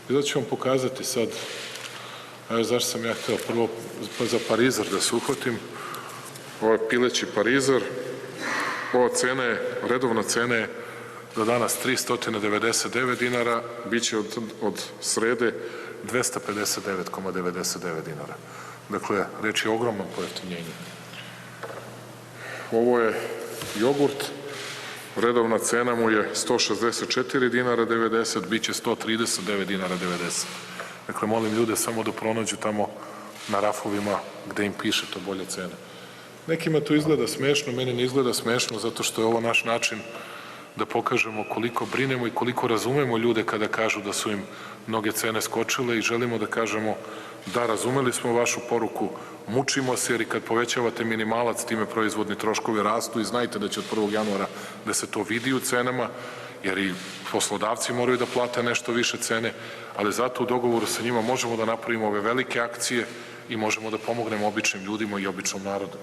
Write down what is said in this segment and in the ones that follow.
I da ću vam pokazati sad, zašto sam ja hteo prvo za parizer da se uhvatim. Ovo je pileći parizer. Ova cena je, redovna cena je do danas 399 dinara, bit će od srede 259,99 dinara. Dakle, reč je o ogromnom pojeftinjenju. Ovo je jogurt, redovna cena mu je 164 dinara 90, bit će 139 dinara 90. Dakle, molim ljude samo da pronađu tamo na rafovima gde im piše to bolje cena. Nekima to izgleda smešno, meni ne izgleda smešno zato što je ovo naš način da pokažemo koliko brinemo i koliko razumemo ljude kada kažu da su im mnoge cene skočile i želimo da kažemo da razumeli smo vašu poruku, mučimo se jer i kad povećavate minimalac time proizvodni troškovi rastu i znajte da će od 1. januara da se to vidi u cenama jer i poslodavci moraju da plate nešto više cene, ali zato u dogovoru sa njima možemo da napravimo ove velike akcije i možemo da pomognemo običnim ljudima i običnom narodu.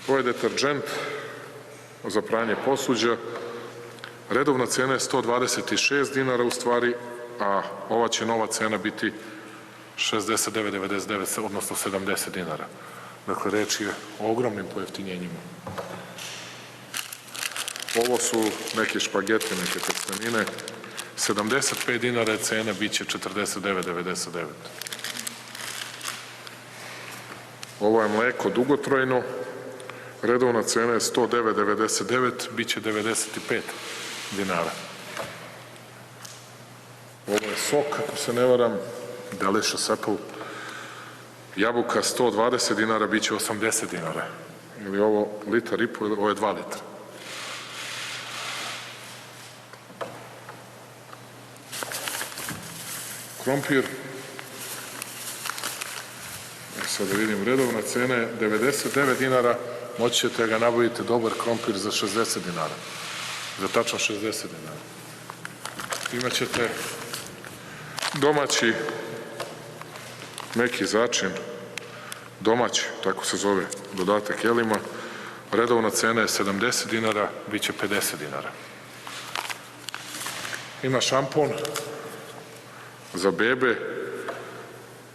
Ovo je deterdžent za pranje posuđa. Redovna cena je 126 dinara u stvari, a ova će nova cena biti 69,99, odnosno 70 dinara. Dakle, reč je o ogromnim pojeftinjenjima. Ovo su neke špagete, neke testenine. 75 dinara je cena, bit će 49,99. Ovo je mleko dugotrajno. Redovna cena je 109,99, bit će 95 dinara. Ovo je sok, ako se ne varam, Delicious Apple. Jabuka 120 dinara, bit će 80 dinara. Ili ovo litar i po, ovo je 2 litra. Krompir. Sad da vidim, redovna cena je 99 dinara, moći ćete ga nabaviti dobar krompir za 60 dinara. Za tačno 60 dinara. Imaćete domaći neki začin, domaći, tako se zove, dodatak jelima. Redovna cena je 70 dinara, bit će 50 dinara. Ima šampon za bebe.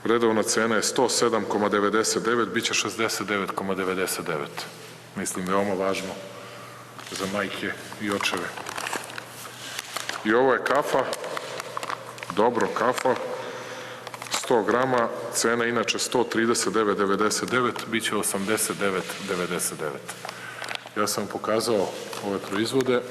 Redovna cena je 107,99, bit će 69,99. Mislim, veoma važno za majke i očeve. I ovo je kafa, dobro kafa, 100 grama, cena inače 139,99, bit će 89,99. Ja sam pokazao ove proizvode.